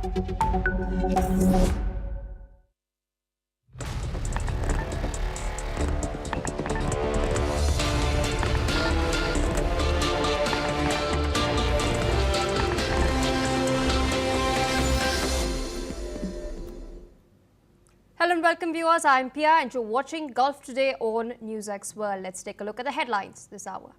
Hello and welcome viewers, I'm Pia and you're watching Gulf Today on NewsX World. Let's take a look at the headlines this hour.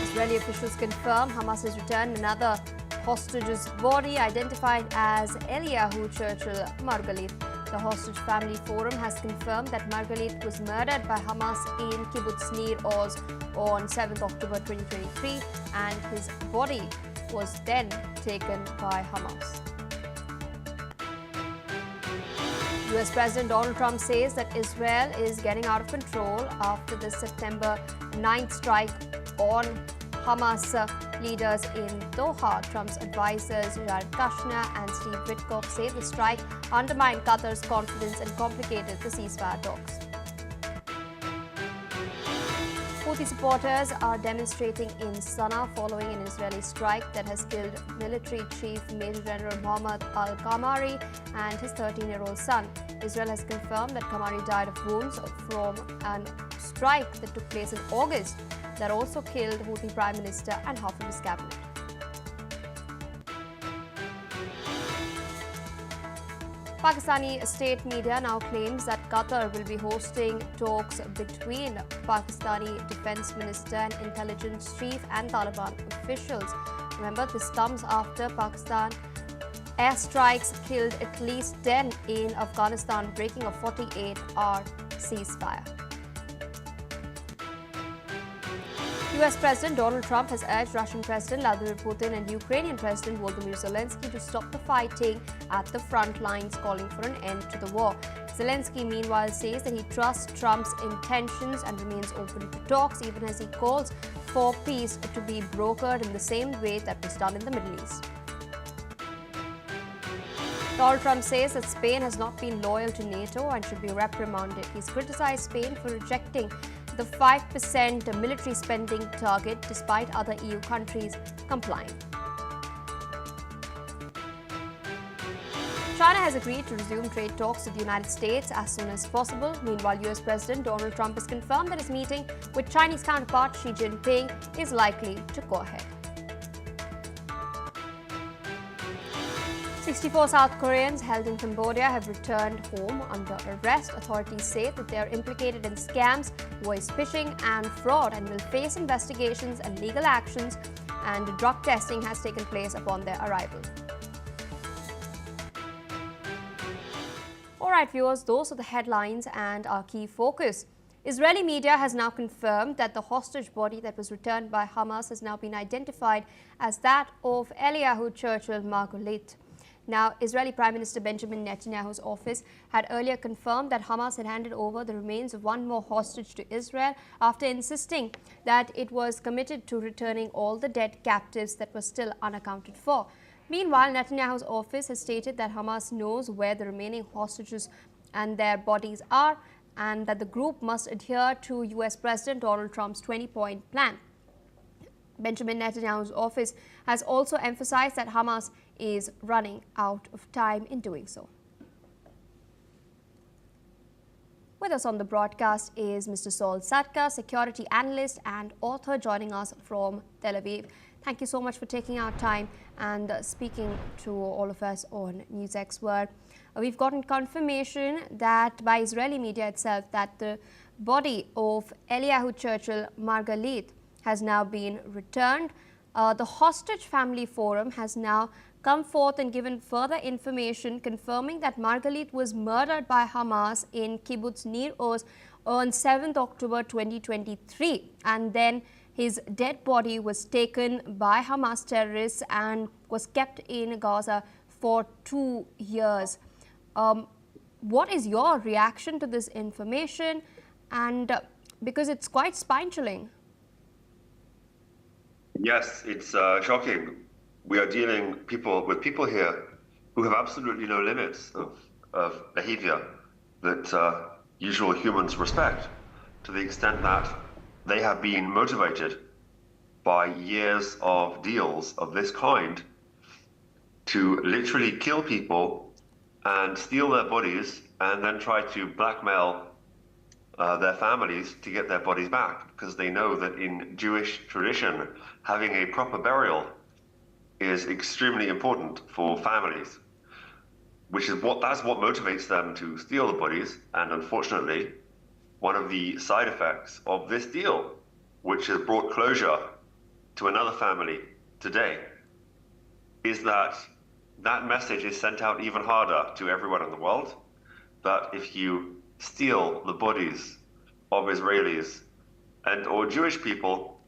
Israeli officials confirm Hamas has returned another hostage's body identified as Eliyahu Churchill Margalit. The Hostage Family Forum has confirmed that Margalit was murdered by Hamas in Kibbutz Nir Oz on 7th October 2023 and his body was then taken by Hamas. US President Donald Trump says that Israel is getting out of control after the September 9th strike on Hamas leaders in Doha. Trump's advisors Jared Kushner and Steve Witkoff say the strike undermined Qatar's confidence and complicated the ceasefire talks. Houthi supporters are demonstrating in Sanaa following an Israeli strike that has killed military chief Major General Mohammed Al-Ghamari and his 13-year-old son. Israel has confirmed that Ghamari died of wounds from a strike that took place in August that also killed Houthi Prime Minister and half of his cabinet. Pakistani state media now claims that Qatar will be hosting talks between Pakistani Defence Minister and Intelligence Chief and Taliban officials. Remember, this comes after Pakistan airstrikes killed at least 10 in Afghanistan, breaking a 48-hour ceasefire. US President Donald Trump has urged Russian President Vladimir Putin and Ukrainian President Volodymyr Zelensky to stop the fighting at the front lines, calling for an end to the war. Zelensky, meanwhile, says that he trusts Trump's intentions and remains open to talks, even as he calls for peace to be brokered in the same way that was done in the Middle East. Donald Trump says that Spain has not been loyal to NATO and should be reprimanded. He's criticized Spain for rejecting the 5% military spending target despite other EU countries complying. China has agreed to resume trade talks with the United States as soon as possible. Meanwhile, US President Donald Trump has confirmed that his meeting with Chinese counterpart Xi Jinping is likely to go ahead. 64 South Koreans held in Cambodia have returned home under arrest. Authorities say that they are implicated in scams, voice phishing and fraud and will face investigations and legal actions, and drug testing has taken place upon their arrival. Alright viewers, those are the headlines and our key focus. Israeli media has now confirmed that the hostage body that was returned by Hamas has now been identified as that of Eliyahu Churchill Margalit. Now, Israeli Prime Minister Benjamin Netanyahu's office had earlier confirmed that Hamas had handed over the remains of one more hostage to Israel after insisting that it was committed to returning all the dead captives that were still unaccounted for. Meanwhile, Netanyahu's office has stated that Hamas knows where the remaining hostages and their bodies are, and that the group must adhere to US President Donald Trump's 20-point plan. Benjamin Netanyahu's office has also emphasized that Hamas is running out of time in doing so. With us on the broadcast is Mr. Saul Satka, security analyst and author, joining us from Tel Aviv. Thank you so much for taking our time and speaking to all of us on NewsX World. We've gotten confirmation that by Israeli media itself that the body of Eliyahu Churchill Margalit has now been returned. The Hostage Family Forum has now come forth and given further information confirming that Margalit was murdered by Hamas in Kibbutz Nir Oz on 7th October 2023, and then his dead body was taken by Hamas terrorists and was kept in Gaza for 2 years. What is your reaction to this information? And because it's quite spine-chilling. Yes, it's shocking. We are dealing with people here who have absolutely no limits of behavior that usual humans respect, to the extent that they have been motivated by years of deals of this kind to literally kill people and steal their bodies and then try to blackmail their families to get their bodies back, because they know that in Jewish tradition, having a proper burial is extremely important for families, that's what motivates them to steal the bodies. And unfortunately, one of the side effects of this deal, which has brought closure to another family today, is that that message is sent out even harder to everyone in the world, that if you steal the bodies of Israelis and or Jewish people,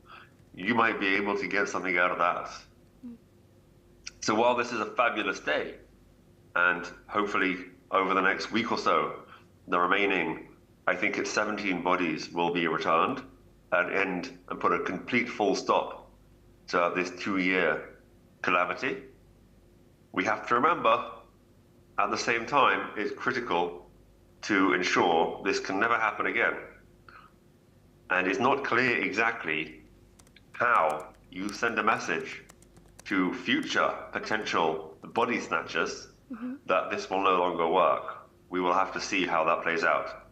you might be able to get something out of that. So while this is a fabulous day, and hopefully over the next week or so, the remaining, I think it's 17 bodies will be returned and put a complete full stop to this 2-year calamity. We have to remember, at the same time, it's critical to ensure this can never happen again. And it's not clear exactly how you send a message to future potential body snatchers that this will no longer work. We will have to see how that plays out.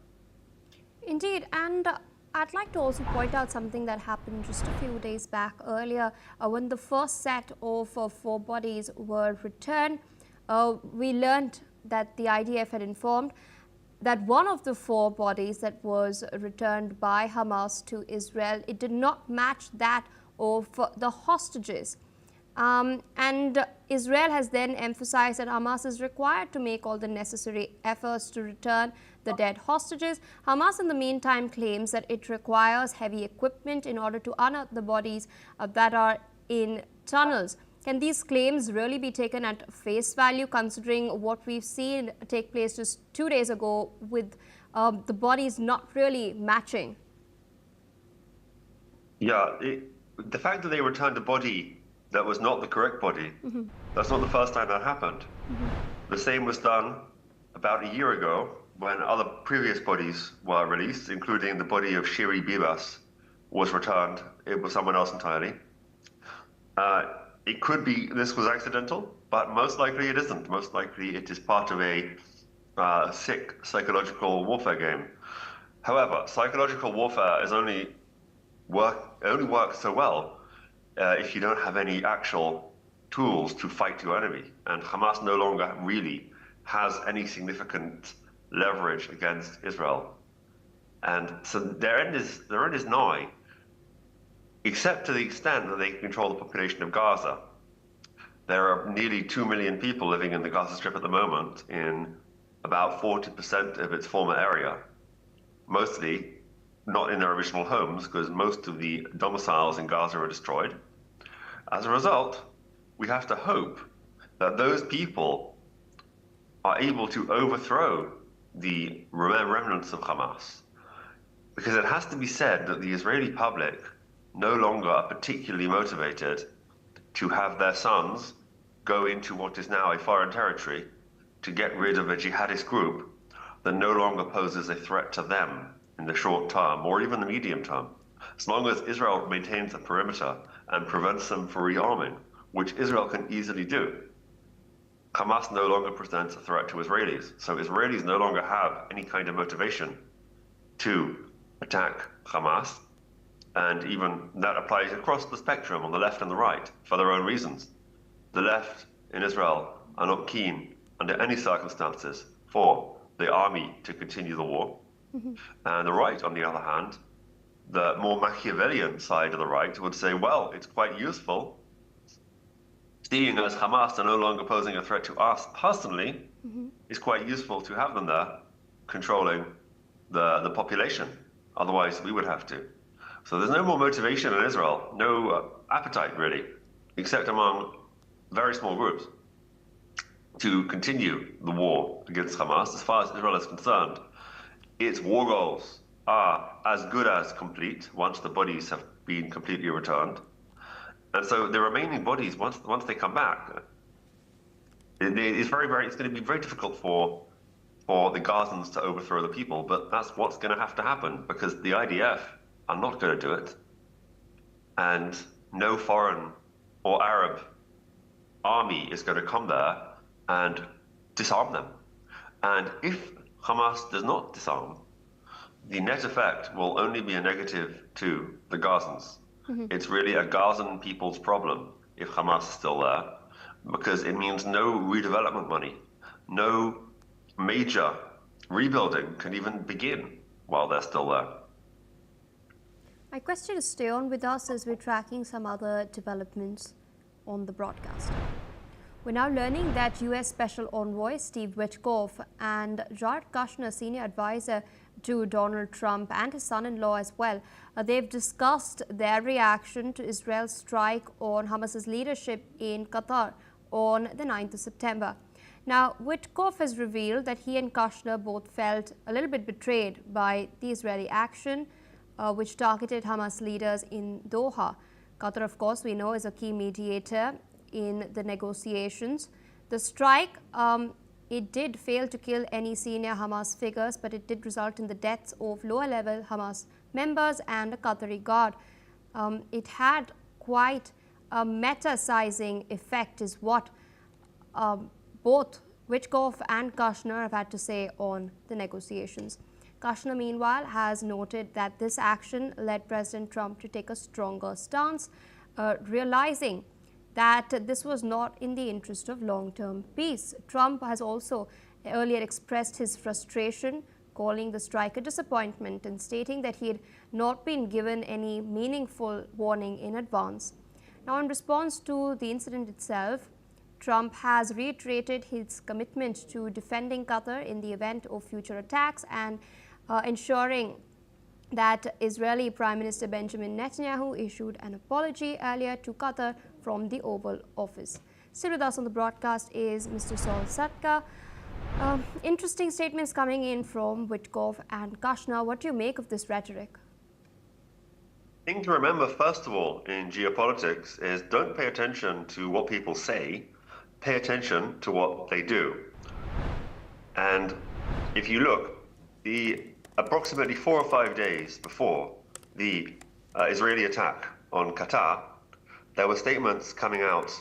Indeed, and I'd like to also point out something that happened just a few days back earlier when the first set of 4 bodies were returned. We learned that the IDF had informed that one of the 4 bodies that was returned by Hamas to Israel, it did not match that of the hostages. And Israel has then emphasized that Hamas is required to make all the necessary efforts to return the dead hostages. Hamas, in the meantime, claims that it requires heavy equipment in order to unearth the bodies that are in tunnels. Can these claims really be taken at face value, considering what we've seen take place just 2 days ago with the bodies not really matching? Yeah, the fact that they returned a body that was not the correct body, that's not the first time that happened. The same was done about a year ago when other previous bodies were released, including the body of Shiri Bibas was returned. It was someone else entirely. It could be this was accidental, but most likely it isn't. Most likely it is part of a sick psychological warfare game. However, psychological warfare is only works so well if you don't have any actual tools to fight your enemy. And Hamas no longer really has any significant leverage against Israel. And so their end is nigh, except to the extent that they control the population of Gaza. There are nearly 2 million people living in the Gaza Strip at the moment in about 40% of its former area, mostly not in their original homes, because most of the domiciles in Gaza are destroyed. As a result, we have to hope that those people are able to overthrow the remnants of Hamas. Because it has to be said that the Israeli public no longer are particularly motivated to have their sons go into what is now a foreign territory to get rid of a jihadist group that no longer poses a threat to them in the short term or even the medium term. As long as Israel maintains a perimeter and prevents them from rearming, which Israel can easily do, Hamas no longer presents a threat to Israelis. So Israelis no longer have any kind of motivation to attack Hamas. And even that applies across the spectrum on the left and the right for their own reasons. The left in Israel are not keen under any circumstances for the army to continue the war. And the right, on the other hand, the more Machiavellian side of the right would say, well, it's quite useful, seeing as Hamas are no longer posing a threat to us personally, it's quite useful to have them there controlling the population. Otherwise, we would have to. So there's no more motivation in Israel, no appetite really, except among very small groups, to continue the war against Hamas. As far as Israel is concerned, its war goals are as good as complete once the bodies have been completely returned. And so the remaining bodies, once they come back, it's going to be very difficult for the Gazans to overthrow the people, but that's what's going to have to happen because the IDF are not going to do it. And no foreign or Arab army is going to come there and disarm them. And if Hamas does not disarm, the net effect will only be a negative to the Gazans. It's really a Gazan people's problem if Hamas is still there, because it means no redevelopment money, no major rebuilding can even begin while they're still there. My question is, stay on with us as we're tracking some other developments on the broadcast. We're now learning that U.S. Special Envoy Steve Witkoff and Jared Kushner, senior advisor to Donald Trump, and his son-in-law as well, they've discussed their reaction to Israel's strike on Hamas's leadership in Qatar on the 9th of September. Now, Witkoff has revealed that he and Kushner both felt a little bit betrayed by the Israeli action, which targeted Hamas leaders in Doha. Qatar, of course, we know, is a key mediator in the negotiations. The strike, it did fail to kill any senior Hamas figures, but it did result in the deaths of lower-level Hamas members and a Qatari guard. It had quite a meta-sizing effect, is what both Witkoff and Kushner have had to say on the negotiations. Kushner, meanwhile, has noted that this action led President Trump to take a stronger stance, realizing that this was not in the interest of long-term peace. Trump has also earlier expressed his frustration, calling the strike a disappointment and stating that he had not been given any meaningful warning in advance. Now, in response to the incident itself, Trump has reiterated his commitment to defending Qatar in the event of future attacks and ensuring that Israeli Prime Minister Benjamin Netanyahu issued an apology earlier to Qatar from the Oval Office. Still with us on the broadcast is Mr. Saul Satka. Interesting statements coming in from Witkoff and Kushner. What do you make of this rhetoric? The thing to remember, first of all, in geopolitics is don't pay attention to what people say, pay attention to what they do. And if you look, approximately 4 or 5 days before the Israeli attack on Qatar, there were statements coming out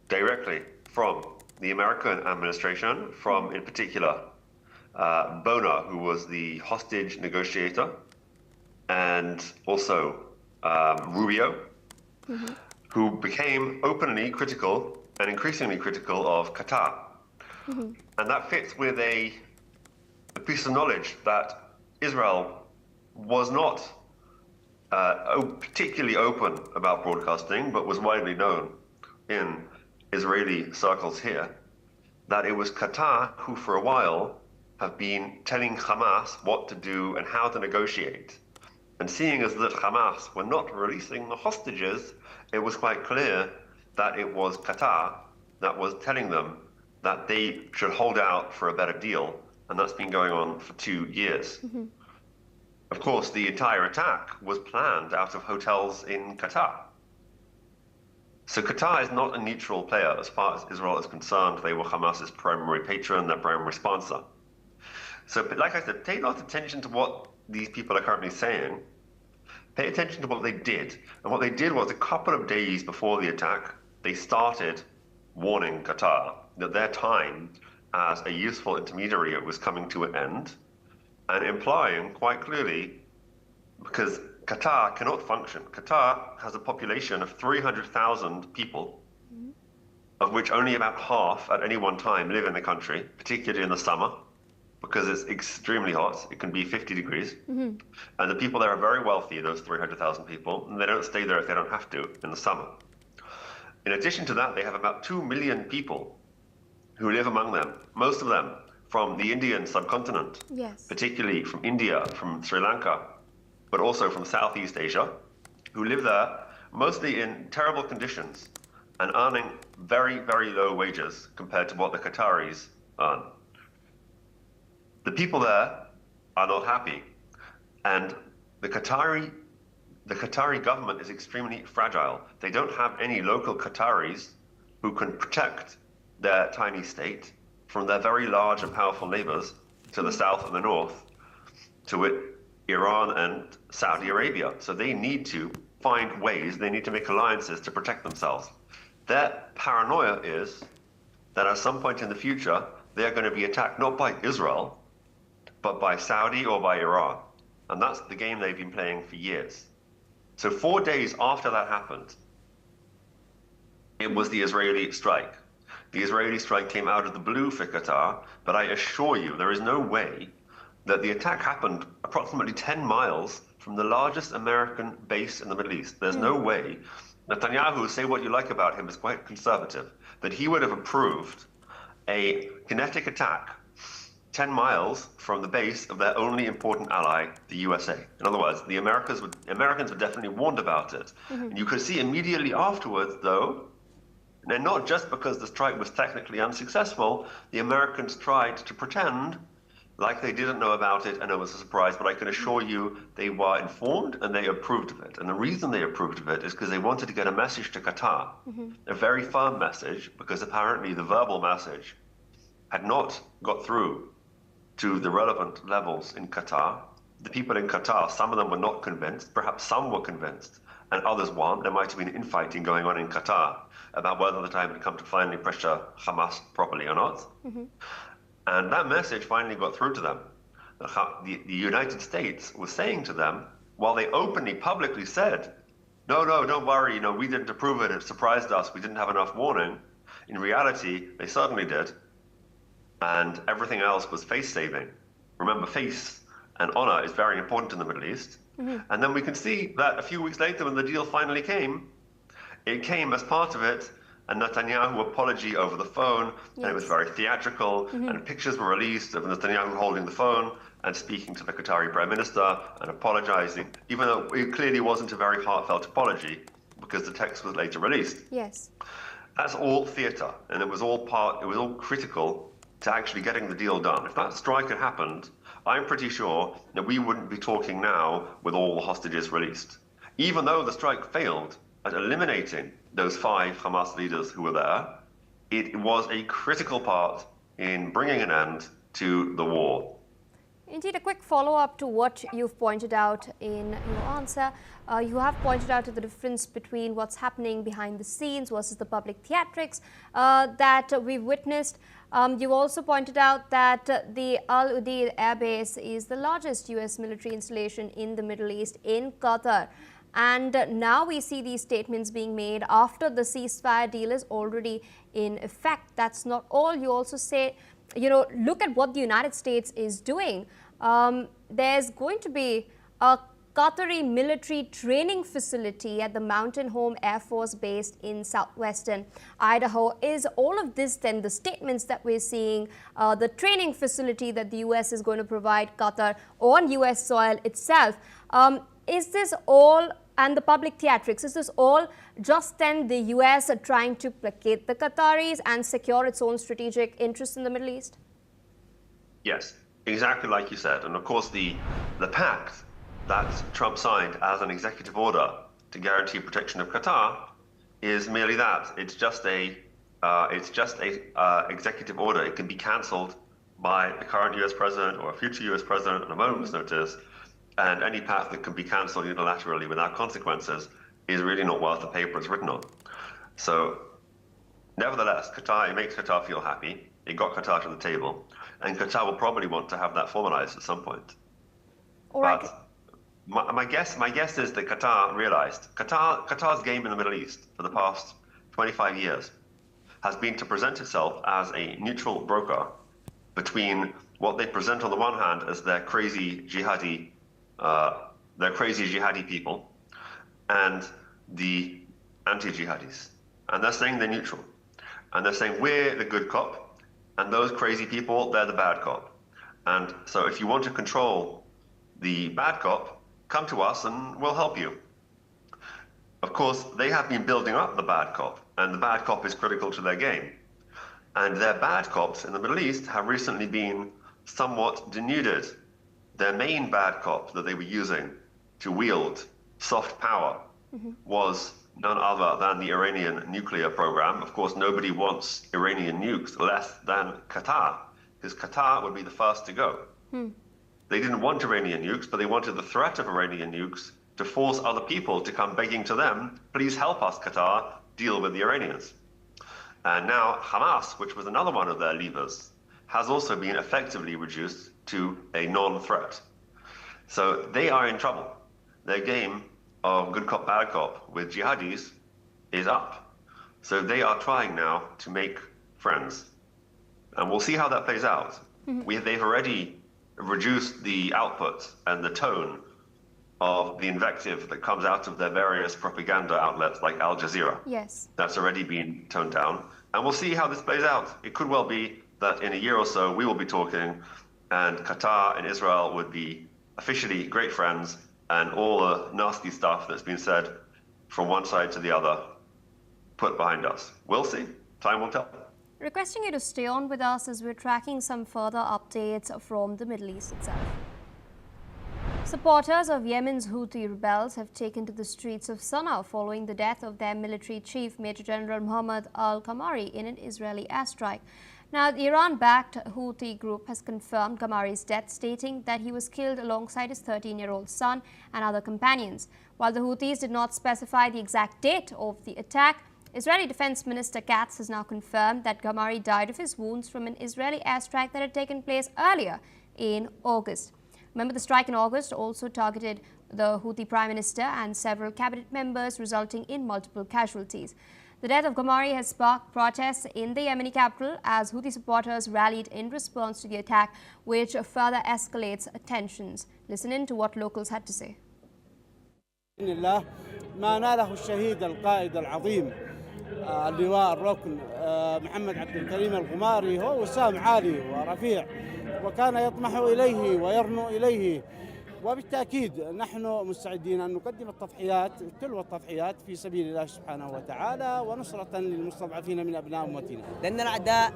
directly from the American administration, from, in particular, Bona, who was the hostage negotiator, and also Rubio, who became openly critical and increasingly critical of Qatar. And that fits with a piece of knowledge that Israel was not particularly open about broadcasting, but was widely known in Israeli circles here, that it was Qatar who for a while have been telling Hamas what to do and how to negotiate. And seeing as that Hamas were not releasing the hostages, it was quite clear that it was Qatar that was telling them that they should hold out for a better deal, and that's been going on for 2 years. Of course, the entire attack was planned out of hotels in Qatar. So Qatar is not a neutral player as far as Israel is concerned. They were Hamas's primary patron, their primary sponsor. So, but like I said, pay not attention to what these people are currently saying. Pay attention to what they did. And what they did was, a couple of days before the attack, they started warning Qatar that their time as a useful intermediary was coming to an end, and implying quite clearly, because Qatar cannot function. Qatar has a population of 300,000 people, of which only about half at any one time live in the country, particularly in the summer, because it's extremely hot. It can be 50 degrees. And the people there are very wealthy, those 300,000 people, and they don't stay there if they don't have to in the summer. In addition to that, they have about 2 million people who live among them, most of them from the Indian subcontinent, particularly from India, from Sri Lanka, but also from Southeast Asia, who live there mostly in terrible conditions and earning very, very low wages compared to what the Qataris earn. The people there are not happy, and the Qatari government is extremely fragile. They don't have any local Qataris who can protect their tiny state from their very large and powerful neighbors to the south and the north, to wit, Iran and Saudi Arabia. So they need to find ways, they need to make alliances to protect themselves. Their paranoia is that at some point in the future, they're going to be attacked not by Israel, but by Saudi or by Iran. And that's the game they've been playing for years. So 4 days after that happened, it was the Israeli strike. The Israeli strike came out of the blue for Qatar, but I assure you, there is no way that the attack happened approximately 10 miles from the largest American base in the Middle East. There's no way. Netanyahu, say what you like about him, is quite conservative, that he would have approved a kinetic attack 10 miles from the base of their only important ally, the USA. In other words, the Americans were definitely warned about it. And you could see immediately afterwards, though, and not just because the strike was technically unsuccessful, the Americans tried to pretend like they didn't know about it and it was a surprise, but I can assure you they were informed and they approved of it. And the reason they approved of it is because they wanted to get a message to Qatar, a very firm message, because apparently the verbal message had not got through to the relevant levels in Qatar. The people in Qatar, some of them were not convinced, perhaps some were convinced, and others weren't. There might have been infighting going on in Qatar about whether the time had come to finally pressure Hamas properly or not. And that message finally got through to them. The United States was saying to them, while they openly, publicly said, no, don't worry, we didn't approve it, it surprised us, we didn't have enough warning. In reality, they certainly did. And everything else was face-saving. Remember, face and honor is very important in the Middle East. And then we can see that a few weeks later when the deal finally came, it came as part of it, a Netanyahu apology over the phone, and it was very theatrical, and pictures were released of Netanyahu holding the phone and speaking to the Qatari Prime Minister and apologizing, even though it clearly wasn't a very heartfelt apology, because the text was later released. Yes. That's all theater, and it was all critical to actually getting the deal done. If that strike had happened, I'm pretty sure that we wouldn't be talking now with all the hostages released. Even though the strike failed at eliminating those 5 Hamas leaders who were there, it was a critical part in bringing an end to the war. Indeed, a quick follow-up to what you've pointed out in your answer. You have pointed out the difference between what's happening behind the scenes versus the public theatrics that we've witnessed. You also pointed out that the Al-Udeid Air Base is the largest U.S. military installation in the Middle East, in Qatar. And now we see these statements being made after the ceasefire deal is already in effect. That's not all. You also say, look at what the United States is doing. There's going to be a Qatari military training facility at the Mountain Home Air Force Base in southwestern Idaho. Is all of this then the statements that we're seeing, the training facility that the U.S. is going to provide Qatar on U.S. soil itself? Is this all, and the public theatrics, is this all just then the U.S. trying to placate the Qataris and secure its own strategic interests in the Middle East? Yes, exactly like you said. And of course, the pact that Trump signed as an executive order to guarantee protection of Qatar is merely that. It's just a executive order. It can be cancelled by the current U.S. president or a future U.S. president at a moment's notice. And any pact that can be cancelled unilaterally without consequences is really not worth the paper it's written on. So, nevertheless, it makes Qatar feel happy. It got Qatar to the table. And Qatar will probably want to have that formalized at some point. All right. But my guess is that Qatar realized Qatar's game in the Middle East for the past 25 years has been to present itself as a neutral broker between what they present on the one hand as their crazy jihadi people and the anti-jihadis. And they're saying they're neutral. And they're saying we're the good cop, and those crazy people, they're the bad cop. And so if you want to control the bad cop, come to us and we'll help you. Of course, they have been building up the bad cop, and the bad cop is critical to their game. And their bad cops in the Middle East have recently been somewhat denuded. Their main bad cop that they were using to wield soft power was none other than the Iranian nuclear program. Of course, nobody wants Iranian nukes less than Qatar, because Qatar would be the first to go. They didn't want Iranian nukes, but they wanted the threat of Iranian nukes to force other people to come begging to them, please help us, Qatar, deal with the Iranians. And now Hamas, which was another one of their levers, has also been effectively reduced to a non-threat. So they are in trouble. Their game of good cop, bad cop with jihadis is up. So they are trying now to make friends. And we'll see how that plays out. They've already reduced the output and the tone of the invective that comes out of their various propaganda outlets like Al Jazeera. Yes. That's already been toned down. And we'll see how this plays out. It could well be that in a year or so we will be talking and Qatar and Israel would be officially great friends and all the nasty stuff that's been said from one side to the other put behind us. We'll see. Time will tell. Requesting you to stay on with us as we're tracking some further updates from the Middle East itself. Supporters of Yemen's Houthi rebels have taken to the streets of Sanaa following the death of their military chief, Major General Mohammed Al-Ghamari, in an Israeli airstrike. Now, the Iran-backed Houthi group has confirmed Ghamari's death, stating that he was killed alongside his 13-year-old son and other companions. While the Houthis did not specify the exact date of the attack, Israeli Defense Minister Katz has now confirmed that Ghamari died of his wounds from an Israeli airstrike that had taken place earlier in August. Remember, the strike in August also targeted the Houthi Prime Minister and several cabinet members, resulting in multiple casualties. The death of Ghamari has sparked protests in the Yemeni capital as Houthi supporters rallied in response to the attack, which further escalates tensions. Listen in to what locals had to say. ما ناله الشهيد القائد العظيم اللواء الركن محمد عبد الكريم الغماري هو وسام عالي ورفيع وكان يطمح إليه ويرنو إليه وبالتأكيد نحن مستعدين أن نقدم التضحيات تلو التضحيات في سبيل الله سبحانه وتعالى ونصرة للمستضعفين من أبناء أمتنا. لأن الأعداء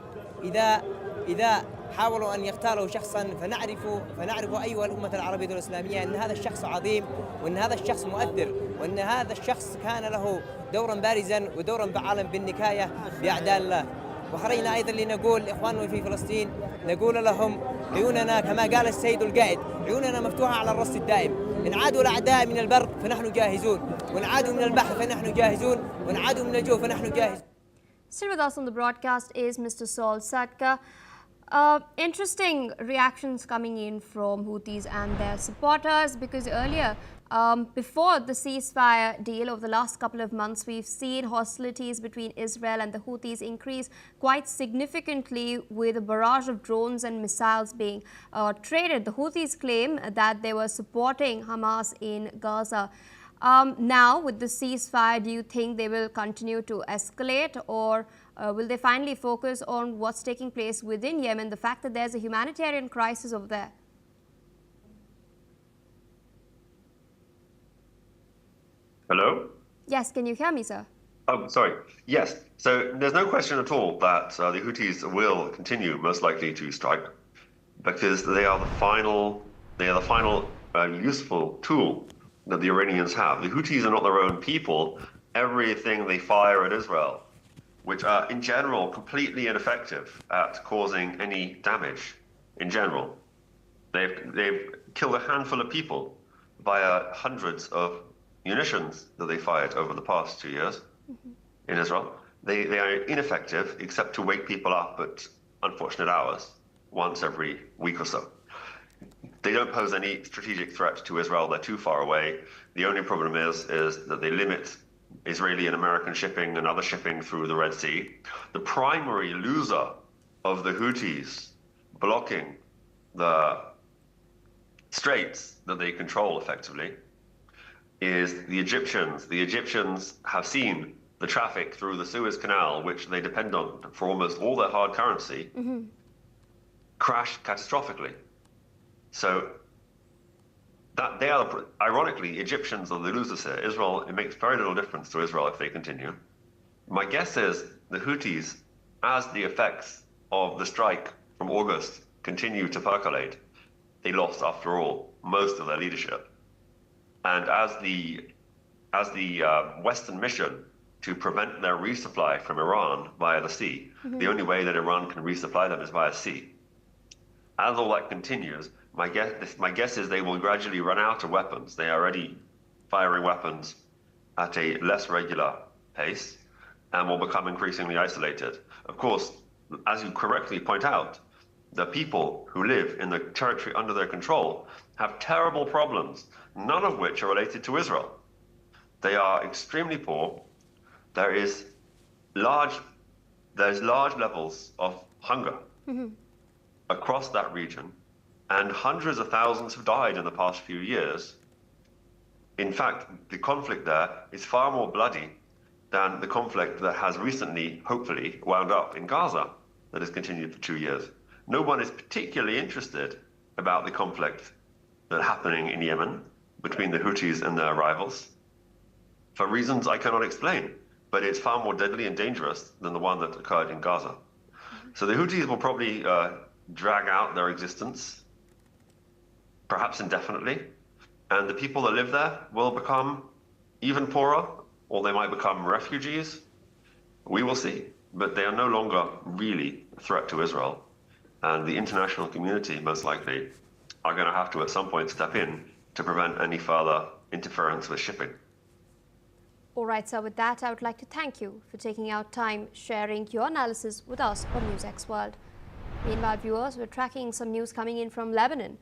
إذا حاولوا أن يختاروا شخصا فنعرف أيها الأمة العربية والإسلامية أن هذا الشخص عظيم وأن هذا الشخص مؤثر وأن هذا الشخص كان له دورا بارزا ودورا فعالا بالنكاية بأعداء الله. وخرجنا أيضا لنقول إخواننا في فلسطين نقول لهم عيوننا كما قال السيد القائد عيوننا مفتوحة على الرصد الدائم. إن عادوا الأعداء من البر فنحن جاهزون وإن عادوا من البحر فنحن جاهزون وإن عادوا من الجو فنحن جاهزون. Still with us on the broadcast is Mr. Saul Sadka. Interesting reactions coming in from Houthis and their supporters, because earlier, before the ceasefire deal over the last couple of months, we've seen hostilities between Israel and the Houthis increase quite significantly, with a barrage of drones and missiles being traded. The Houthis claim that they were supporting Hamas in Gaza. Now, with the ceasefire, do you think they will continue to escalate, or will they finally focus on what's taking place within Yemen, the fact that there's a humanitarian crisis over there? Hello? Yes, can you hear me, sir? Oh, sorry. Yes. So there's no question at all that the Houthis will continue, most likely, to strike, because they are the final useful tool that the Iranians have. The Houthis are not their own people. Everything they fire at Israel, which are in general completely ineffective at causing any damage in general. They've killed a handful of people via hundreds of munitions that they fired over the past 2 years in Israel. They are ineffective except to wake people up at unfortunate hours once every week or so. They don't pose any strategic threat to Israel. They're too far away. The only problem is that they limit Israeli and American shipping and other shipping through the Red Sea. The primary loser of the Houthis blocking the straits that they control effectively is the Egyptians. The Egyptians have seen the traffic through the Suez Canal, which they depend on for almost all their hard currency, crash catastrophically. So that they are, ironically, Egyptians are the losers here. Israel, it makes very little difference to Israel if they continue. My guess is the Houthis, as the effects of the strike from August continue to percolate, they lost, after all, most of their leadership. And as the Western mission to prevent their resupply from Iran via the sea, the only way that Iran can resupply them is via sea. As all that continues, my guess is they will gradually run out of weapons. They are already firing weapons at a less regular pace. and will become increasingly isolated. Of course, as you correctly point out, the people who live in the territory under their control have terrible problems, none of which are related to Israel. They are extremely poor. There's large levels of hunger across that region, and hundreds of thousands have died in the past few years. In fact, the conflict there is far more bloody than the conflict that has recently, hopefully, wound up in Gaza, that has continued for 2 years. No one is particularly interested about the conflict that's happening in Yemen between the Houthis and their rivals, for reasons I cannot explain, but it's far more deadly and dangerous than the one that occurred in Gaza. So the Houthis will probably drag out their existence, perhaps indefinitely, and the people that live there will become even poorer, or they might become refugees. We will see, but they are no longer really a threat to Israel. And the international community, most likely, are going to have to at some point step in to prevent any further interference with shipping. All right, so with that, I would like to thank you for taking out time sharing your analysis with us on NewsX World. Meanwhile, viewers, we're tracking some news coming in from Lebanon.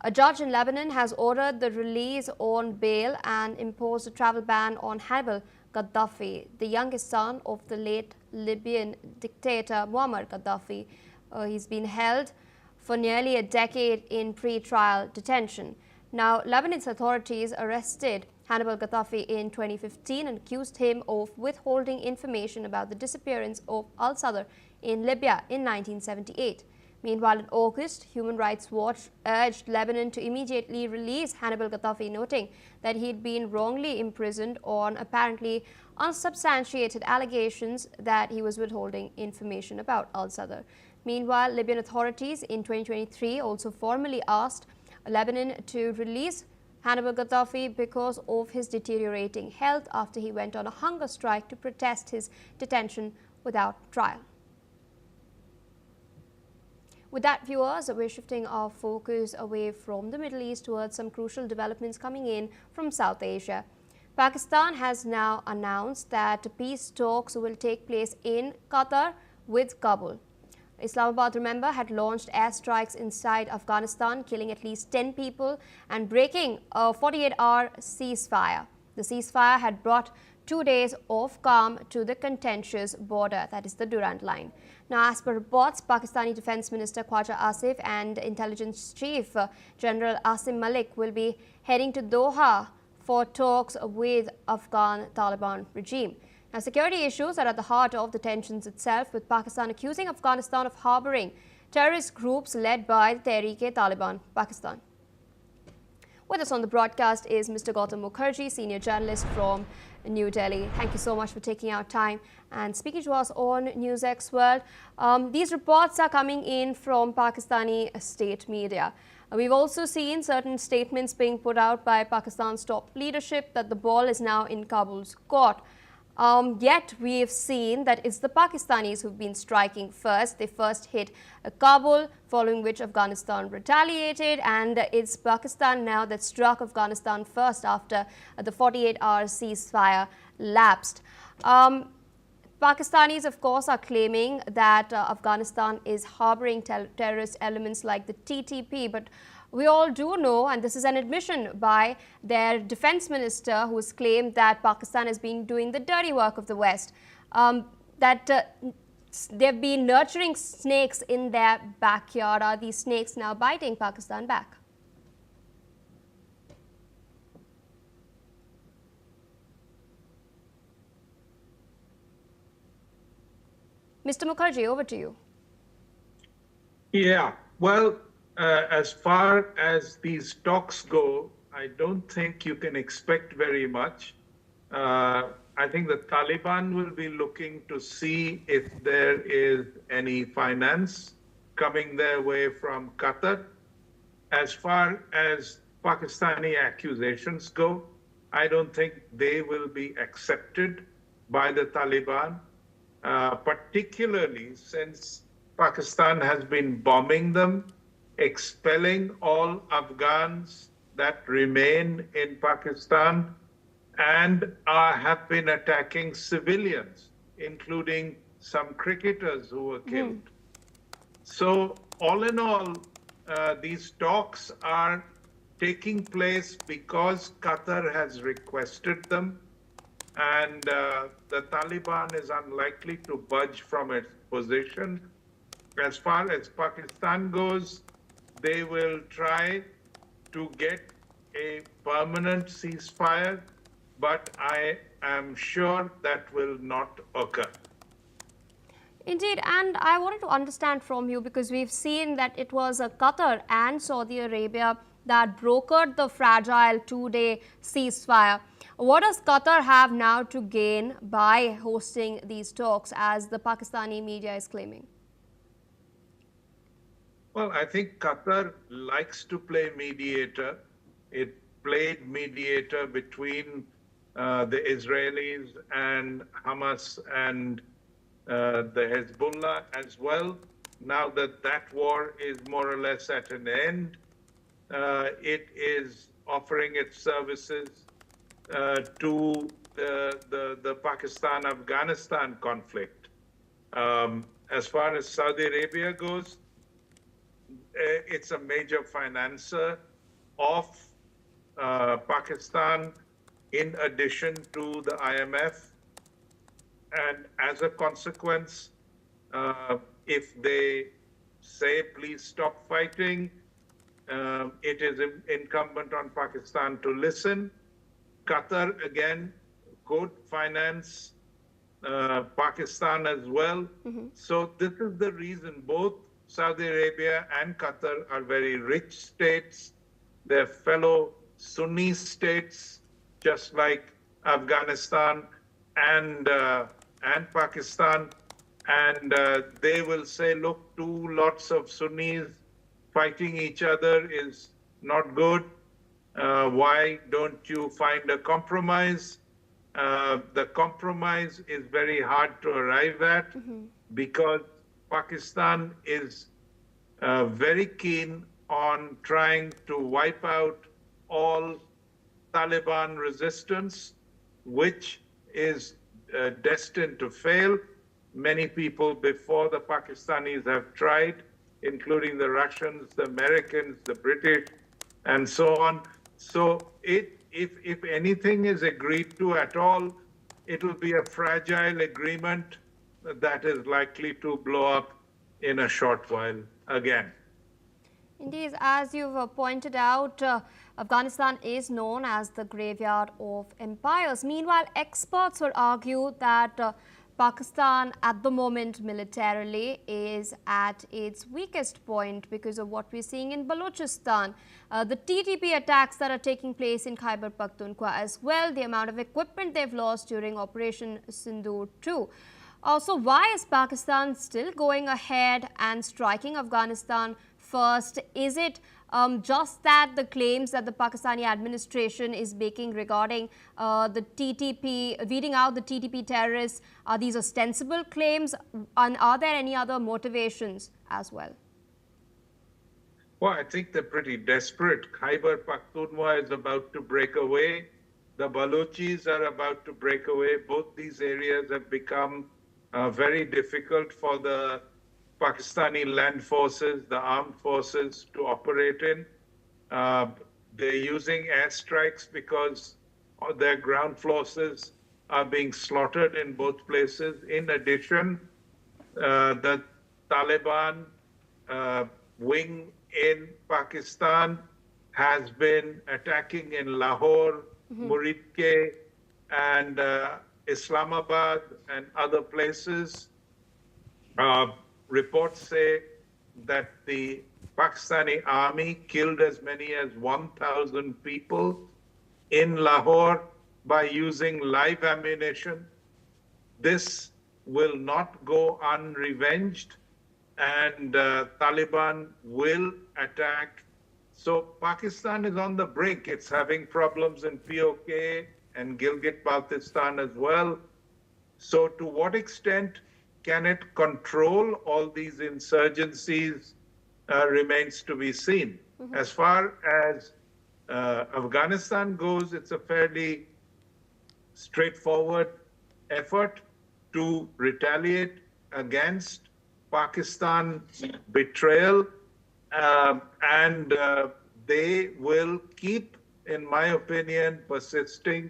A judge in Lebanon has ordered the release on bail and imposed a travel ban on Hannibal Gaddafi, the youngest son of the late Libyan dictator Muammar Gaddafi. He's been held for nearly a decade in pre-trial detention. Now, Lebanon's authorities arrested Hannibal Gaddafi in 2015 and accused him of withholding information about the disappearance of al-Sadr in Libya in 1978. Meanwhile, in August, Human Rights Watch urged Lebanon to immediately release Hannibal Gaddafi, noting that he'd been wrongly imprisoned on apparently unsubstantiated allegations that he was withholding information about al-Sadr. Meanwhile, Libyan authorities in 2023 also formally asked Lebanon to release Hannibal Gaddafi because of his deteriorating health after he went on a hunger strike to protest his detention without trial. With that, viewers, we're shifting our focus away from the Middle East towards some crucial developments coming in from South Asia. Pakistan has now announced that peace talks will take place in Qatar with Kabul. Islamabad, remember, had launched airstrikes inside Afghanistan, killing at least 10 people and breaking a 48-hour ceasefire. The ceasefire had brought 2 days of calm to the contentious border, that is the Durand Line. Now, as per reports, Pakistani Defence Minister Khwaja Asif and Intelligence Chief General Asim Malik will be heading to Doha for talks with Afghan Taliban regime. Now, security issues are at the heart of the tensions itself, with Pakistan accusing Afghanistan of harboring terrorist groups led by the Tehreek-e-Taliban Pakistan. With us on the broadcast is Mr. Gautam Mukherjee, senior journalist from New Delhi. Thank you so much for taking out time and speaking to us on NewsX World. These reports are coming in from Pakistani state media. We've also seen certain statements being put out by Pakistan's top leadership that the ball is now in Kabul's court. Yet we have seen that it's the Pakistanis who've been striking first. They first hit Kabul, following which Afghanistan retaliated, and it's Pakistan now that struck Afghanistan first after the 48-hour ceasefire lapsed. Pakistanis, of course, are claiming that Afghanistan is harboring terrorist elements like the TTP, but we all do know, and this is an admission by their defense minister, who has claimed that Pakistan has been doing the dirty work of the West, that they've been nurturing snakes in their backyard. Are these snakes now biting Pakistan back? Mr. Mukherjee, over to you. Yeah, well, as far as these talks go, I don't think you can expect very much. I think the Taliban will be looking to see if there is any finance coming their way from Qatar. As far as Pakistani accusations go, I don't think they will be accepted by the Taliban, particularly since Pakistan has been bombing them, expelling all Afghans that remain in Pakistan, and have been attacking civilians including some cricketers who were killed. So all in all, these talks are taking place because Qatar has requested them, and the Taliban is unlikely to budge from its position. As far as Pakistan goes, they will try to get a permanent ceasefire, but I am sure that will not occur. Indeed, and I wanted to understand from you, because we've seen that it was Qatar and Saudi Arabia that brokered the fragile 2-day ceasefire. What does Qatar have now to gain by hosting these talks, as the Pakistani media is claiming? Well, I think Qatar likes to play mediator. It played mediator between the Israelis and Hamas and the Hezbollah as well. Now that that war is more or less at an end, it is offering its services to the Pakistan-Afghanistan conflict. As far as Saudi Arabia goes, it's a major financer of Pakistan in addition to the IMF. And as a consequence, if they say, please stop fighting, it is incumbent on Pakistan to listen. Qatar, again, could finance Pakistan as well. So this is the reason both Saudi Arabia and Qatar are very rich states. They're fellow Sunni states, just like Afghanistan and Pakistan. And they will say, look, two lots of Sunnis fighting each other is not good. Why don't you find a compromise? The compromise is very hard to arrive at because Pakistan is very keen on trying to wipe out all Taliban resistance, which is destined to fail. Many people before the Pakistanis have tried, including the Russians, the Americans, the British, and so on. So if anything is agreed to at all, it will be a fragile agreement that is likely to blow up in a short while again. Indeed, as you've pointed out, Afghanistan is known as the graveyard of empires. Meanwhile, experts will argue that Pakistan at the moment militarily is at its weakest point because of what we're seeing in Balochistan. The TTP attacks that are taking place in Khyber Pakhtunkhwa as well, the amount of equipment they've lost during Operation Sindoor too. So why is Pakistan still going ahead and striking Afghanistan first? Is it just that the claims that the Pakistani administration is making regarding the TTP, weeding out the TTP terrorists, are these ostensible claims, and are there any other motivations as well? Well, I think they're pretty desperate. Khyber Pakhtunkhwa is about to break away. The Balochis are about to break away. Both these areas have become very difficult for the Pakistani land forces, the armed forces to operate in. They're using airstrikes because their ground forces are being slaughtered in both places. In addition, the Taliban wing in Pakistan has been attacking in Lahore, Muridke, and Islamabad and other places. Reports say that the Pakistani army killed as many as 1,000 people in Lahore by using live ammunition. This will not go unrevenged, and Taliban will attack. So Pakistan is on the brink. It's having problems in POK and Gilgit-Baltistan as well. So to what extent can it control all these insurgencies remains to be seen. As far as Afghanistan goes, it's a fairly straightforward effort. to retaliate against Pakistan's betrayal, and they will keep, in my opinion, persisting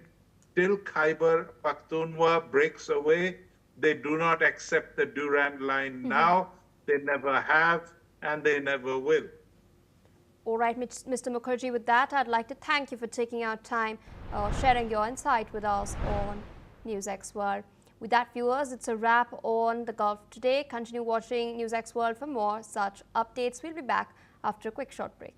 till Khyber Pakhtunkhwa breaks away. They do not accept the Durand Line now. They never have, and they never will. All right, Mr. Mukherjee, with that, I'd like to thank you for taking out time, sharing your insight with us on NewsX World. With that, viewers, it's a wrap on the Gulf today. Continue watching NewsX World for more such updates. We'll be back after a quick short break.